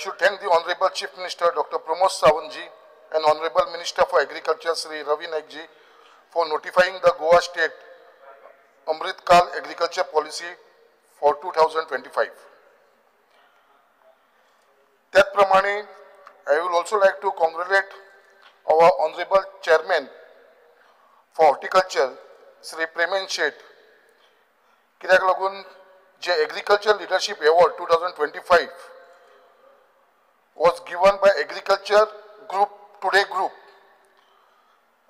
should thank the Honorable Chief Minister Dr. Pramod Sawantji and Honorable Minister for Agriculture Sri Ravi Naikji for notifying the Goa State Amrit Kal Agriculture Policy for 2025. त्याचप्रमाणे I will also like to congratulate our Honorable Chairman for Horticulture Sri Premen Shet कित्याक लागून जे Agriculture Leadership Award 2025 was given by Agriculture Group Today Group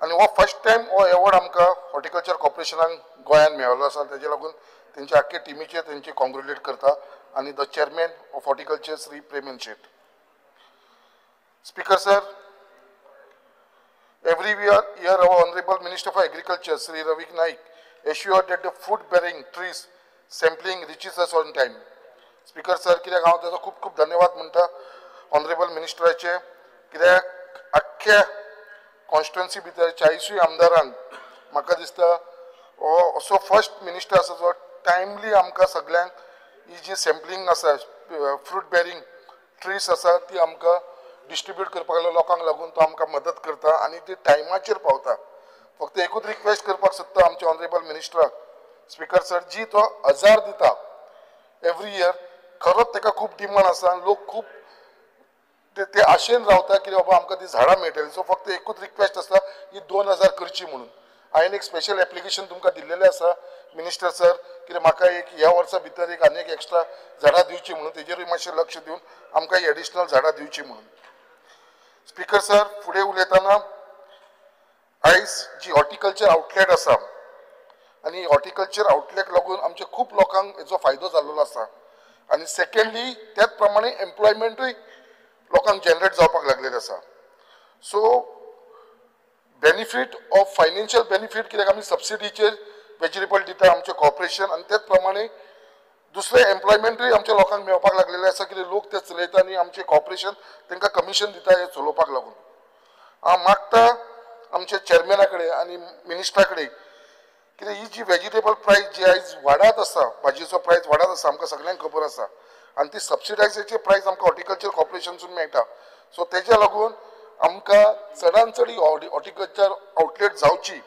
आणि वो first time वो award आमकां horticulture कॉर्पोरेशनान गोंयान मेळ्ळो आसा तेजे लागून तेंच्या आख्खे टिमीचे तेंचे कॉंग्रेच्युलेट करता आणि the chairman of horticulture Shri Premen Shet. Speaker sir, every year our Honorable Minister for Agriculture Sri Ravi Naik assured that the fruit bearing trees sampling reaches us on time. Speaker sir, कित्याक हांव ताचो खूब खूब धन्यवाद म्हणटा ऑनरेबल मिनिस्टराचे कित्याक आख्ख्या कॉन्स्टिट्युएन्सी भितर 40 आमदारांक म्हाका दिसता हो असो फर्स्ट मिनिस्टर आसा जो टायमली आमकां सगळ्यांक ही जी सॅम्पलिंग आसा फ्रूट बेरिंग ट्रीज आसा ती आमकां डिस्ट्रीब्यूट करपाक लागलो लोकांक लागून तो आमकां मदत करता आनी ती टायमाचेर पावता. फक्त एकूच रिक्वेस्ट करपाक सोदता आमच्या ऑनरेबल मिनिस्टराक स्पीकर सर जी तो 1000 दिता एवरी इयर खरोच ताका खूब डिमांड आसा लोक खूब ते आशेन रावता की बाबा आमकां ती झाडां मेळटली. सो फक्त एकूच रिक्वेस्ट आसा ही 2000 करची म्हणून. हांवें एक स्पेशल एप्लिकेशन तुमकां दिल्लेलें आसा मिनिस्टर सर कित्याक म्हाका एक ह्या वर्सा भितर एक आनी एक एक्स्ट्रा झाडां दिवची म्हणून तेजेरूय मातशें लक्ष दिवन आमकां ही एडिशनल झाडां दिवची म्हणून. स्पीकर सर फुडें उलयतना आयज जी हॉर्टिकल्चर आउटलेट आसा आनी हॉर्टिकल्चर आउटलेट लागून आमच्या खूब लोकांक हेचो फायदो जाल्लो आसा आनी सेकंडली त्याच प्रमाणे एम्प्लॉयमेंटूय लोकांक जनरेट जावपाक लागलेले आसा. So benefit of financial benefit कित्याक आमी सबसिडीचेर वेजिटेबल दिता आमचे कॉर्पोरेशन आनी त्याच प्रमाणे दुसरे एम्प्लॉयमेंटूय आमच्या लोकांक मेळपाक लागलेले आसा कित्याक लोक ते चलयता आनी आमचे कॉर्पोरेशन तांकां कमिशन दिता हे चलोवपाक लागून. हांव मागता आमच्या चेअरमॅना कडेन आनी मिनिस्टरा कडेन कित्याक ही जी वेजिटेबल प्रायस जी आयज वाडत आसा भाजयेचो प्रायस वाडत आसा आमकां सगळ्यांक खबर आसा आनी ती सबसिडायजेचे प्रायस आमकां हॉर्टिकल्चर कॉर्पोरेशनसून मेळटा. सो तेज्या लागून आमकां चडांत चड हॉर्टिकल्चर आउटलेट जावची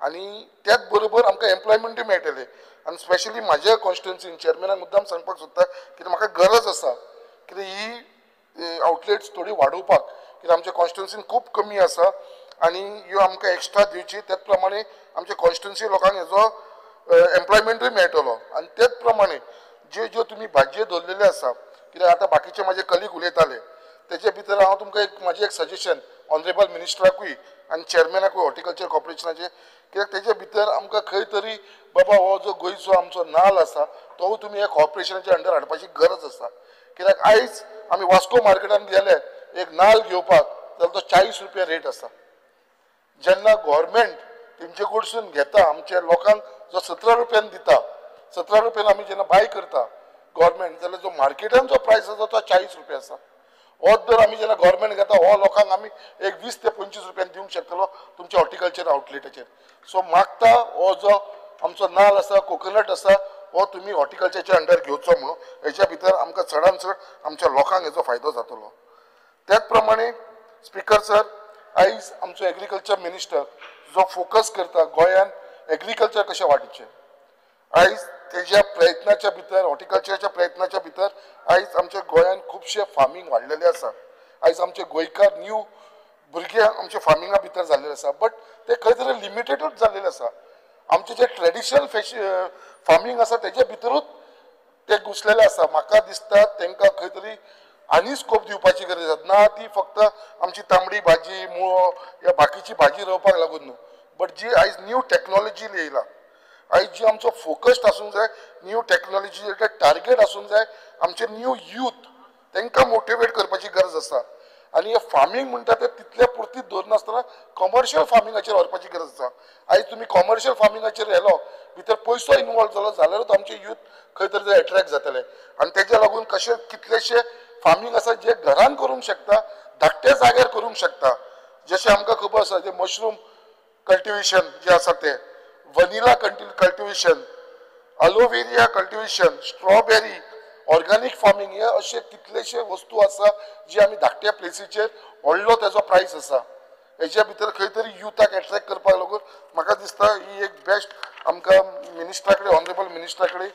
आनी त्याच बरोबर आमकां एम्प्लॉयमेंटूय मेळटले आनी स्पेशली म्हाज्या कॉन्स्टिट्युएन्सीन चेअरमॅनाक मुद्दाम सांगपाक सोदता कित्याक म्हाका गरज आसा कित्याक ही आउटलेट्स थोडी वाडोवपाक कित्याक आमच्या कॉन्स्टिट्युएन्सीन खूब कमी आसा आनी ह्यो आमकां एक्स्ट्रा दिवची त्याच प्रमाणे आमच्या कॉन्स्टिट्युएन्सी लोकांक हेजो एम्प्लॉयमेंटूय मेळटलो आनी त्याच प्रमाणे ज्यो तुमी भाजयो दवरलेल्यो आसा कित्याक आतां बाकीचे म्हाजे कलीग उलयताले तेजे भितर हांव तुमकां म्हाजें एक सजेशन ऑनरेबल मिनिस्टराकूय आनी चेअरमॅनाकूय हॉर्टिकल्चर कॉर्पोरेशनाचे कित्याक तेजे भितर आमकां खंय तरी बाबा हो जो गोंयचो आमचो नाल्ल आसा तो तुमी ह्या कॉर्पोरेशनाच्या अंडर हाडपाची गरज आसा. कित्याक आयज आमी वास्को मार्केटान गेले एक नाल्ल घेवपाक जाल्यार तो 40 रुपया रेट आसा. जेन्ना गव्हर्मेंट तेंचे कडसून घेता आमच्या लोकांक जो 17 रुपयान दिता 17 रुपयान आमी जेन्ना बाय करता गव्हर्मेंट जाल्यार जो मार्केटान जो प्रायस आसा तो 40 रुपया आसा. होच दर आमी जेन्ना गव्हर्मेंट घेता हो लोकांक आमी एक 20 ते 25 रुपयान दिवंक शकतलो तुमच्या हॉर्टिकल्चर आउटलेटाचेर. सो मागता हो जो आमचो नाल्ल आसा कोकोनट आसा हो तुमी हॉर्टिकल्चरच्या अंडर घेवचो म्हणून हेच्या भितर आमकां चडांत चड आमच्या लोकांक हेचो फायदो जातलो. त्याच प्रमाणे स्पीकर सर आयज आमचो एग्रीकल्चर मिनिस्टर जो फोकस करता गोंयान एग्रीकल्चर कशें वाडीचें आयज तेज्या प्रयत्नाच्या भितर हॉर्टिकल्चराच्या प्रयत्नाच्या भितर आयज आमच्या गोंयान खुबशे फार्मींग वाडलेले आसा. आयज आमचे गोंयकार न्यू भुरगे आमच्या फार्मिंगा भितर जाल्ले आसा बट ते खंय तरी लिमिटेडूच जाल्लेले आसा. आमचे जे ट्रेडिशनल फार्मिंग आसा तेजे भितरूच ते घुसलेले आसा. म्हाका दिसता तांकां खंय तरी आनी स्कोप दिवपाची गरज आसा. ना ती फक्त आमची तांबडी भाजी मुळो या बाकीची भाजी रोवपाक लागून न्हू बट जी आयज न्यू टॅक्नॉलॉजी येयला आयज जी आमचो फोकस्ड आसूंक जाय न्यू टॅक्नॉलॉजी टार्गेट आसूंक जाय आमचे न्यू यूथ तांकां मोटिवेट करपाची गरज आसा. आनी हे फार्मिंग म्हणटा ते तितले पुरतीच दवरनासतना कमर्शियल फार्मिंगाचेर व्हरपाची गरज आसा. आयज तुमी कमर्शियल फार्मिंगाचेर येयलो भितर पयसो इनवॉल्व जालो जाल्यारूच आमचे यूथ खंय तरी एट्रॅक्ट जातले आनी तेज्या लागून कशे कितलेशे फार्मिंग आसा जे घरान करूंक शकता धाकट्या जाग्यार करूंक शकता. जशें आमकां खबर आसा जे मशरूम कल्टिवेशन जे आसा ते vanilla cultivation aloe vera cultivation strawberry organic farming हे असे कितलेशे वस्तू आसा जी आमी धाकट्या प्लेसीचेर व्हडलो तेजो प्रायस आसा हेच्या भितर खंय तरी युथाक एट्रॅक्ट करपाक लागून म्हाका दिसता ही एक बेस्ट आमकां मिनिस्टरा कडेन ऑनरेबल मिनिस्टरा कडेन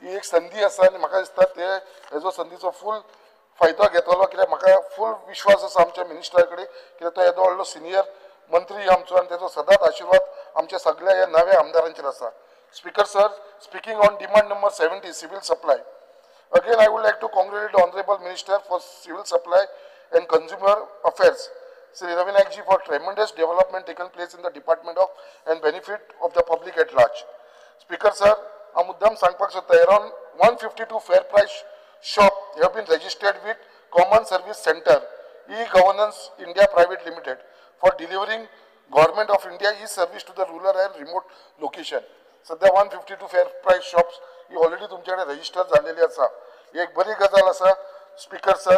ही एक संदी आसा आनी म्हाका दिसता ते हेजो संदीचो फूल फायदो घेतलो कित्याक म्हाका फूल विश्वास आसा आमच्या मिनिस्टरा कडेन कित्याक तो येदो व्हडलो सिनियर मंत्री आमचो आनी तेजो सदांच आशिर्वाद आमच्या सगळ्या ह्या नव्या आमदारांचेर आसा. Speaker sir, speaking on demand number 70 civil supply, again I would like to congratulate the honorable minister for civil supply and consumer affairs Sri Ravi Naik ji for tremendous development taken place in the department of and benefit of the public at large. Speaker sir, a muddam sangpak sotta around 152 fair price shop have been registered with Common Service Center E-Governance India Private Limited for delivering Government of India e-service to the rural and remote location. सध्या 152 fair price shops ही already तुमच्याकडे register झालेली आसा. ही एक बरी गजाल आसा. Speaker sir,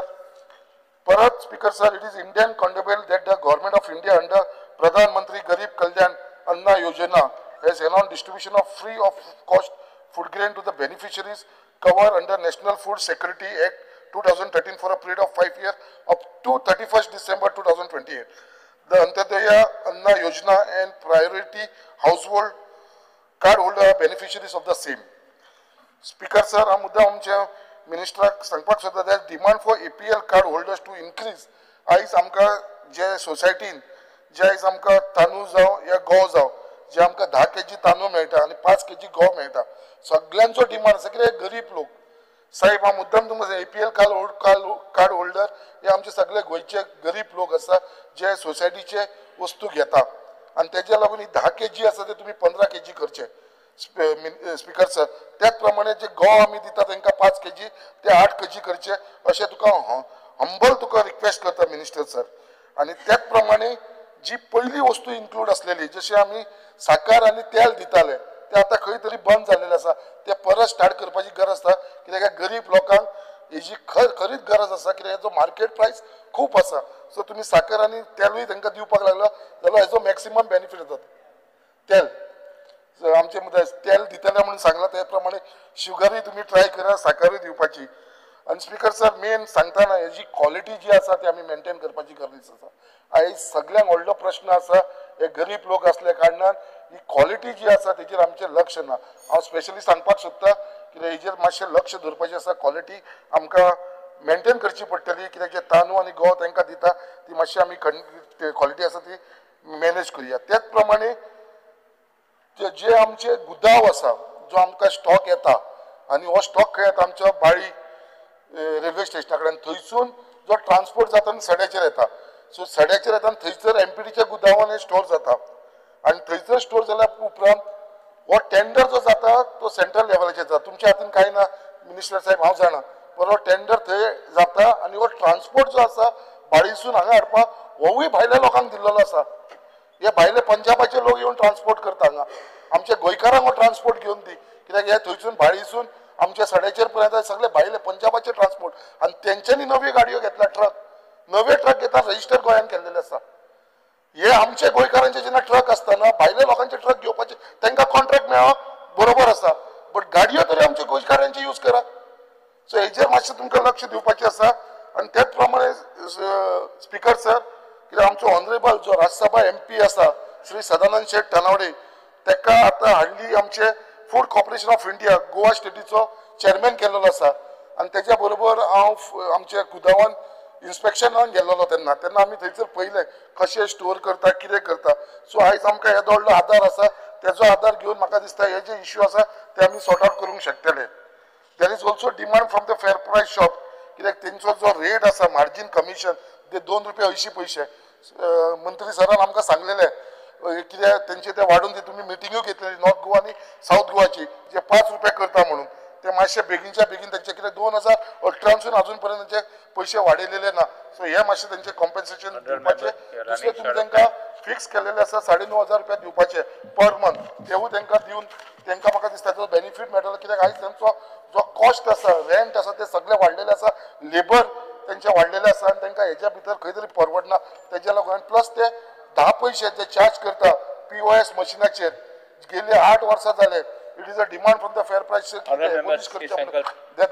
परत speaker sir, it is Indian कॉन्डेबल that the government of India under प्रधानमंत्री गरीब कल्याण अन्न योजना has announced distribution of free of cost food grain to the beneficiaries covered under National Food Security Act 2013 for a period of 5 years up to 31st December 2028. The Antyodaya Anna Yojana and priority household card holder are beneficiaries of the same. Speaker sir, हा मुद्दा आमच्या मिनिस्टराक सांगपाक सोदता that demand for APL card holders to increase. आयज आमकां जे सोसायटीन जे आयज आमकां तांदूळ जावं या गंव जावं जे आमकां 10 kg तांदूळ मेळटा आनी 5 kg गंव मेळटा सगळ्यांचो डिमांड आसा कित्याक गरीब लोक साहेब हा मुद्दाम तुमकां APL कार्ड होल्डर हे आमचे सगळे गोंयचे गरीब लोक आसा जे सोसायटीचे वस्तू घेता आणि त्याच्या लागून ही 10 kg आसा ते तुम्ही 15 kg करचे. स्पीकर सर, त्याच प्रमाणे जे गंव आमी दिता तांकां 5 kg ते 8 kg करचे अशें तुका हंबल तुका रिक्वेस्ट करता मिनिस्टर सर. आणि त्याच प्रमाणे जी पहिली वस्तू इन्क्लूड असलेली जशी आमी साखर आणि तेल दिताले ते आता खंय तरी बंद झालेले आसा ते परत स्टार्ट करपाची गरज आसा कित्याक गरीब लोकांक हेजी खरीच गरज आसा कित्याक हेजो मार्केट प्रायस खूप आसा. सो तुम्ही साखर आणि तेलूय तांकां दिवपाक लागला जाल्यार हेजो मॅक्सिमम बेनिफीट जाता. तेल आमचे मध्ये तेल दितले म्हणून सांगला त्या प्रमाणे शुगरूय तुम्ही ट्राय करा साखरूय दिवपाची. आणि स्पीकर सर मेन सांगताना हेजी क्वॉलिटी जी आसा ती आमी मेंटेन करपाची गरज आसा. आयज सगळ्यांक व्हडलो प्रश्न आसा हे गरीब लोक असल्या कारणान ही क्वॉलिटी जी आसा तेजेर आमचें लक्ष ना. हांव स्पेशली सांगपाक सोदता कित्याक हेजेर मातशें लक्ष दवरपाचें आसा. क्वॉलिटी आमकां मेंटेन करची पडटली कित्याक जे तांदूळ आनी गंव तांकां दिता ती मातशी आमी क्वॉलिटी आसा ती मॅनेज करुया. त्याच प्रमाणे जे आमचे गुदाव आसा जो आमकां स्टॉक येता आनी हो स्टॉक खंय येता आमच्या बाळी रेल्वे स्टेशना कडेन थंयसून जो ट्रान्सपोर्ट जाता आनी सड्याचेर येता. सो सड्याचेर येता आनी थंयसर एमपीडीच्या गुदावान हे स्टोर जाता आनी थंयसर स्टोर जाल्या उपरांत हो टेंडर जो जाता तो सेंट्रल लेवलाचेर जाता. तुमच्या हातीन कांय ना मिनिस्टर साहेब हांव जाणा पण हो टेंडर थंय जाता आनी हो ट्रान्सपोर्ट जो आसा बाळीसून हांगा हाडपाक होवूय भायल्या लोकांक दिल्लो आसा. हे भायले पंजाबाचे लोक येवन ट्रान्सपोर्ट करता हांगा आमच्या गोंयकारांक हो ट्रान्सपोर्ट घेवन दी कित्याक हे थंयसून बाळीसून आमच्या सड्याचेर पर्यंत सगळे भायले पंजाबाचे ट्रान्सपोर्ट आनी तेंच्यांनी नव्यो गाडयो घेतल्या ट्रक नवे ट्रक घेता रजिस्टर गोंयान केल्लेले आसा. हे आमचे गोंयकारांचे जेन्ना ट्रक आसतना भायले लोकांचे ट्रक घेवपाचे तांकां कॉन्ट्रॅक्ट मेळप बरोबर आसा बट गाडयो तरी आमच्या गोंयकारांचे यूज करा. सो हेजेर मातशें तुमकां लक्ष दिवपाचें आसा. आनी त्याच प्रमाणे स्पीकर सर कित्याक आमचो ऑनरेबल जो राज्यसभा MP आसा श्री सदानंद शेट तनावडे ताका आतां हाडली आमचे food corporation of India Goa स्टेटीचो चेअरमॅन केल्लो आसा. आनी तेच्या बरोबर हांव आमच्या गुदावान इन्स्पेक्शनाक गेल्लो तेन्ना आमी थंयसर पयलें कशें स्टोर करता कितें करता. सो आयज आमकां येदो व्हडलो आदार आसा तेजो आदार घेवन म्हाका दिसता हे जे इश्यू आसा ते आमी सॉर्ट आउट करूंक शकतले. There is also demand from the fair प्रायस शॉप कित्याक तेंचो जो रेट आसा मार्जीन कमिशन ते ₹2.80 मंत्री सरान आमकां सांगलेले कित्याक तेंचे ते वाडून तुमी मिटिंग्यो घेतलेली नॉर्थ गोवा आनी साऊथ गोवाची जे ₹5 करता म्हणून ते मातशे बेगीनच्या बेगीन तेंचे कितें 2018 अजून पर्यंत तेंचे पयशे वाडयलेले ना. सो हे मातशे तेंचे कॉम्पेन्सेशन दिवपाचे. दुसरे तुमी तांकां फिक्स केलेले आसा ₹9,500 दिवपाचे पर मंथ तेवूय तांकां दिवन तांकां म्हाका दिसता तेजो बेनिफीट मेळटलो कित्याक आयज तेंचो जो कॉस्ट आसा रेंट आसा ते सगळे वाडलेले आसा लेबर तेंचे वाडलेले आसा आनी तांकां हेच्या भितर खंय तरी परवडना तेच्या लागून प्लस ते 10 पयशे जे चार्ज करता POS मशिनाचेर गेले 8 वर्सां जाले it is a demand from the fair price ते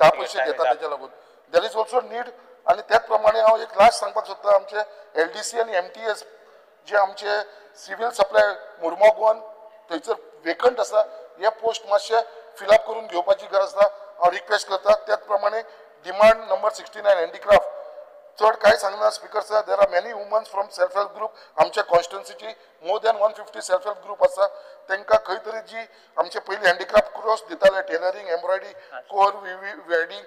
10 पैसे घेतात त्याच्या लागून देर इज ऑल्सो नीड. आणि त्याच प्रमाणे हांव एक लास्ट सांगपाक सोदता आमचे LDC आनी MTS जे आमचे सिव्हिल सप्लाय मुरमगांव गोवन थंयसर वेकंट आसा हे पोस्ट मातशे फिलअप करून घेवपाची गरज आसा हांव रिक्वेस्ट करता. त्याच प्रमाणे डिमांड नंबर 69 हँडीक्राफ्ट चड कांय सांगना speaker sir. There are many womens from self help group आमच्या कॉन्स्टिट्युन्सीची more than 150 self help group आसा. तांकां खंय तरी जी आमचे पयलीं हँडीक्राफ्ट कोर्स दिताले टेलरिंग एम्ब्रॉयडरी कोर वेडिंग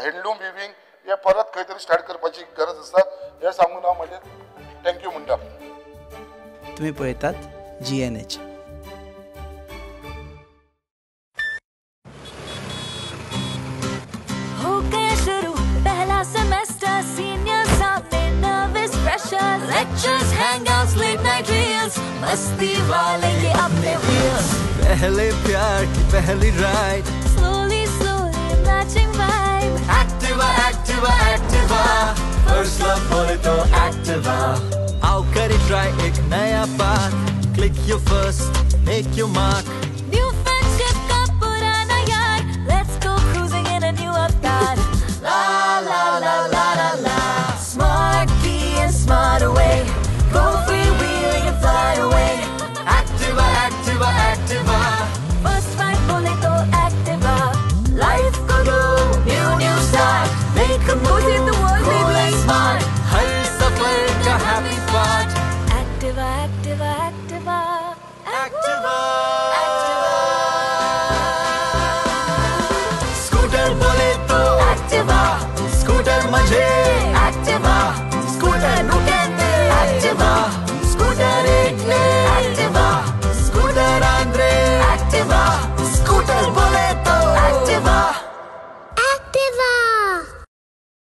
हँडलूम विविंग हे परत खंय तरी स्टार्ट करपाची गरज आसा हे सांगून हांव म्हजें थँक्यू म्हणटा. तुम्ही पळयतात GNH. हो गया शुरू पहला सेमेस्टर सीनियर सामने nervous freshers lectures hangouts late night reels मस्ती वाले ये अपने व्हील्स पहले प्यार की पहली ride slowly slowly matching vibe Activa Activa Activa first love बोले तो एक्टिवा आओ करें ट्राई एक नया path click your first make your mark new friendship का पुराना यार let's go cruising in a new avatar ला ला ला ला ला ला smart key and smart away go free wheeling and fly away Activa Activa Activa first ride बोले तो एक्टिवा लाइफ को दो new start make a move in the world baby smart हर सफर का happy part Activa Activa Activa Activa scooter बोले तो Activa scooter मजे एक्टिवा स्कूटर नुकेंदे एक्टिवा स्कूटर एकले एक्टिवा स्कूटर आंद्रे एक्टिवा स्कूटर बोले तो एक्टिवा एक्टिवा